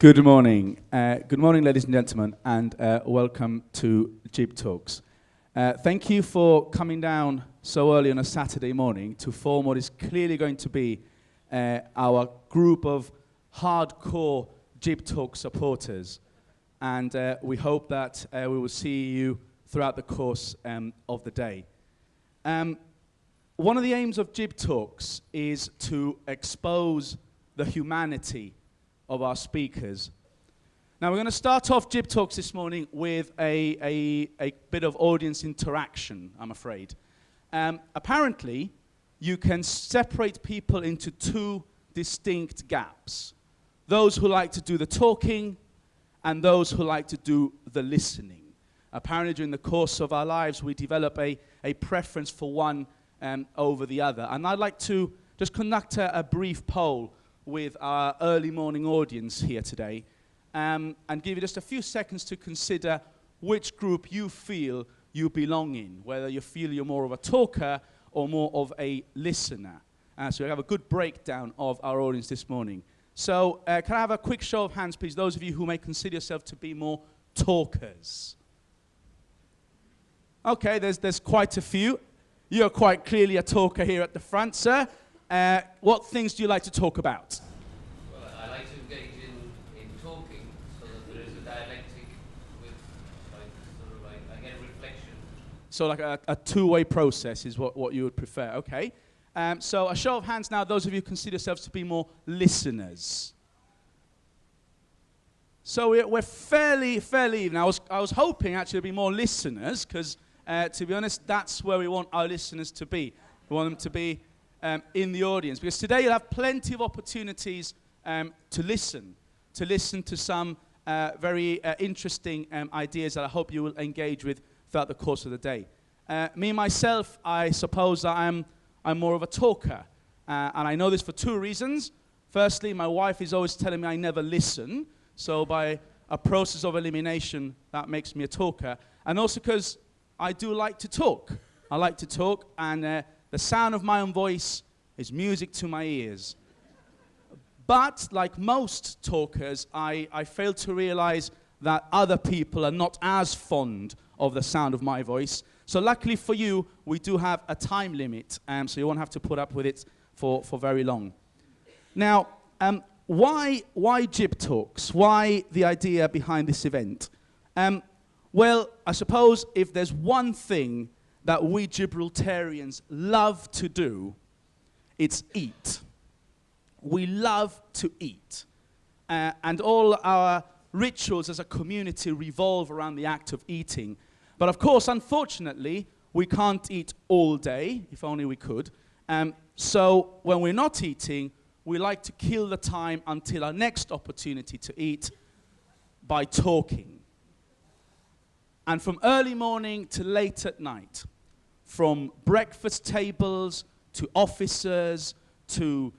Good morning. Good morning, ladies and gentlemen, and welcome to GibTalks. Thank you for coming down so early on a Saturday morning to form what is clearly going to be our group of hardcore GibTalks supporters. And we hope that we will see you throughout the course of the day. One of the aims of GibTalks is to expose the humanity of our speakers. Now we're going to start off GibTalks this morning with a bit of audience interaction, I'm afraid. Apparently, you can separate people into two distinct gaps. Those who like to do the talking and those who like to do the listening. Apparently during the course of our lives we develop a preference for one over the other. And I'd like to just conduct a brief poll with our early morning audience here today and give you just a few seconds to consider which group you feel you belong in, whether you feel you're more of a talker or more of a listener. So we have a good breakdown of our audience this morning. So can I have a quick show of hands, please, those of you who may consider yourself to be more talkers? Okay, there's quite a few. You're quite clearly a talker here at the front, sir. What things do you like to talk about? Well, I like to engage in talking so that there is a dialectic with, I get a reflection. So like a two-way process is what you would prefer, okay. So a show of hands now, those of you who consider yourselves to be more listeners. So we're fairly even. I was hoping actually to be more listeners, because to be honest, that's where we want our listeners to be. We want them to be in the audience, because today you'll have plenty of opportunities to listen to some very interesting ideas that I hope you will engage with throughout the course of the day. Me myself, I suppose that I'm more of a talker, and I know this for two reasons. Firstly, my wife is always telling me I never listen, so by a process of elimination, that makes me a talker, and also because I do like to talk. I like to talk, and the sound of my own voice is music to my ears. But like most talkers, I fail to realize that other people are not as fond of the sound of my voice. So luckily for you, we do have a time limit, so you won't have to put up with it for very long. Now, why GibTalks? Why the idea behind this event? Well, I suppose if there's one thing that we Gibraltarians love to do, it's eat. We love to eat. And all our rituals as a community revolve around the act of eating. But of course, unfortunately, we can't eat all day, if only we could. So when we're not eating, we like to kill the time until our next opportunity to eat by talking. And from early morning to late at night, from breakfast tables to officers to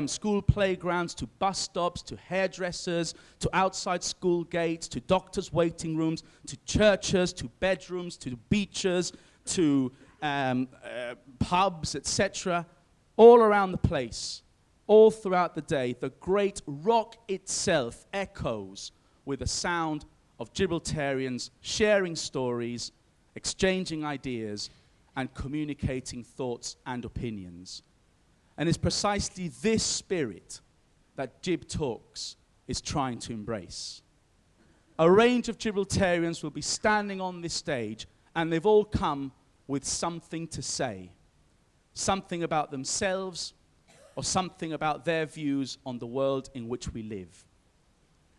school playgrounds to bus stops to hairdressers to outside school gates to doctors' waiting rooms to churches to bedrooms to beaches to pubs, etc. All around the place, all throughout the day, the great rock itself echoes with the sound of Gibraltarians sharing stories, exchanging ideas, and communicating thoughts and opinions. And it's precisely this spirit that GibTalks is trying to embrace. A range of Gibraltarians will be standing on this stage, and they've all come with something to say. Something about themselves, or something about their views on the world in which we live.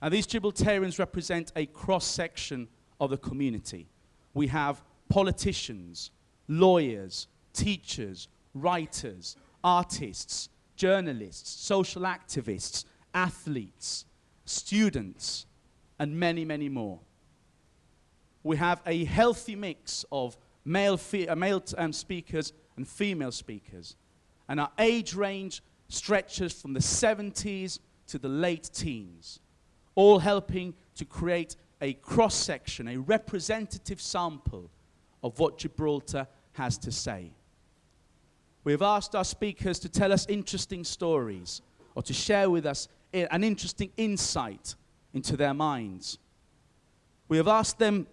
And these Gibraltarians represent a cross-section of the community. We have politicians, lawyers, teachers, writers, artists, journalists, social activists, athletes, students, and many, many more. We have a healthy mix of male speakers and female speakers. And our age range stretches from the 70s to the late teens, all helping to create a cross-section, a representative sample of what Gibraltar has to say. We have asked our speakers to tell us interesting stories or to share with us an interesting insight into their minds. We have asked them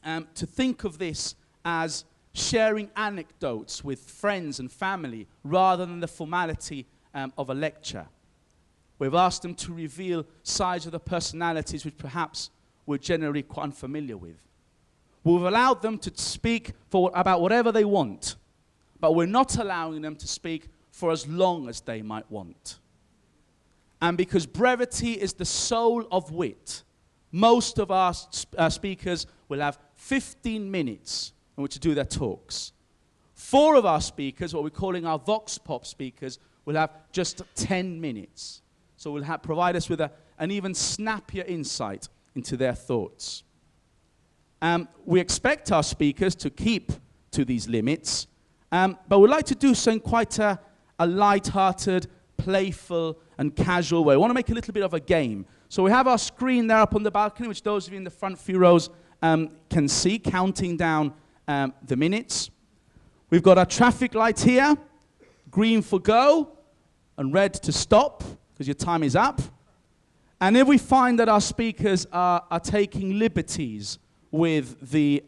to think of this as sharing anecdotes with friends and family rather than the formality of a lecture. We've asked them to reveal sides of the personalities which perhaps we're generally quite unfamiliar with. We've allowed them to speak about whatever they want, but we're not allowing them to speak for as long as they might want. And because brevity is the soul of wit, most of our speakers will have 15 minutes in which to do their talks. 4 of our speakers, what we're calling our Vox Pop speakers, will have just 10 minutes. So will provide us with an even snappier insight into their thoughts. We expect our speakers to keep to these limits, but we'd like to do so in quite a light-hearted, playful, and casual way. We want to make a little bit of a game. So we have our screen there up on the balcony, which those of you in the front few rows can see, counting down the minutes. We've got our traffic light here, green for go, and red to stop, because your time is up. And if we find that our speakers are taking liberties with the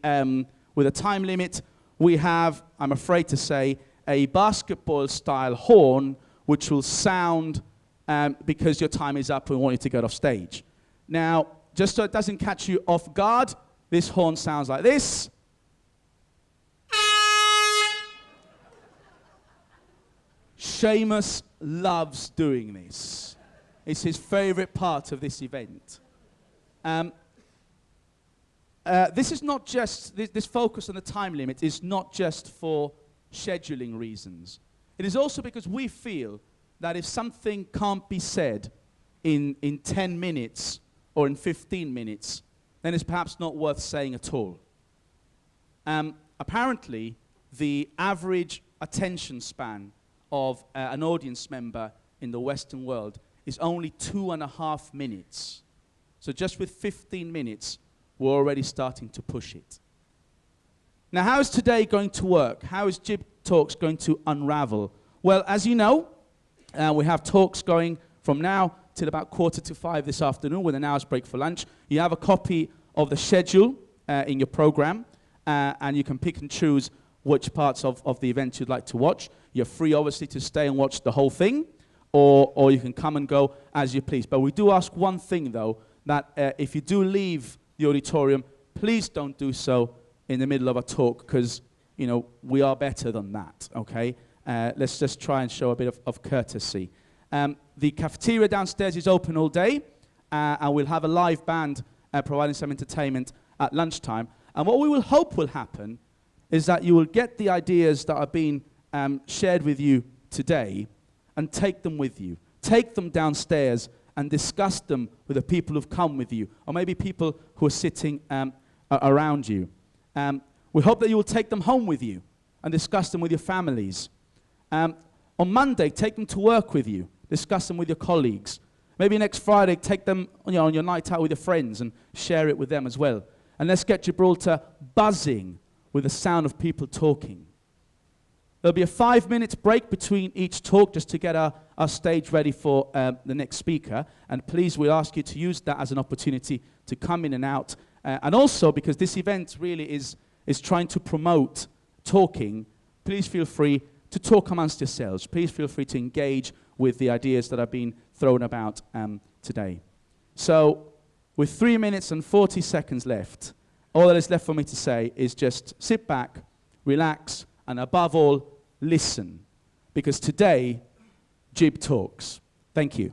time limit, we have, I'm afraid to say, a basketball-style horn which will sound because your time is up and we want you to get off stage. Now, just so it doesn't catch you off guard, this horn sounds like this. Seamus loves doing this. It's his favorite part of this event. This is not just, this focus on the time limit is not just for scheduling reasons. It is also because we feel that if something can't be said in 10 minutes or in 15 minutes, then it's perhaps not worth saying at all. Apparently, the average attention span of an audience member in the Western world is only 2.5 minutes. So just with 15 minutes, we're already starting to push it. Now, how is today going to work? How is GibTalks going to unravel? Well, as you know, we have talks going from now till about 4:45 this afternoon with an hour's break for lunch. You have a copy of the schedule in your program, and you can pick and choose which parts of the event you'd like to watch. You're free, obviously, to stay and watch the whole thing, or you can come and go as you please. But we do ask one thing, though, that if you do leave the auditorium, please don't do so in the middle of a talk, because, you know, we are better than that, okay? Let's just try and show a bit of courtesy. The cafeteria downstairs is open all day, and we'll have a live band providing some entertainment at lunchtime. And what we will hope will happen is that you will get the ideas that are being shared with you today and take them with you. Take them downstairs and discuss them with the people who've come with you, or maybe people who are sitting around you. We hope that you will take them home with you and discuss them with your families. On Monday, take them to work with you. Discuss them with your colleagues. Maybe next Friday, take them on your night out with your friends and share it with them as well. And let's get Gibraltar buzzing with the sound of people talking. There'll be a 5-minute break between each talk just to get our stage ready for the next speaker. And please, we ask you to use that as an opportunity to come in and out. And also, because this event really is trying to promote talking, please feel free to talk amongst yourselves. Please feel free to engage with the ideas that are being thrown about today. So, with 3 minutes and 40 seconds left, all that is left for me to say is just sit back, relax, and above all, listen. Because today, Gib talks. Thank you.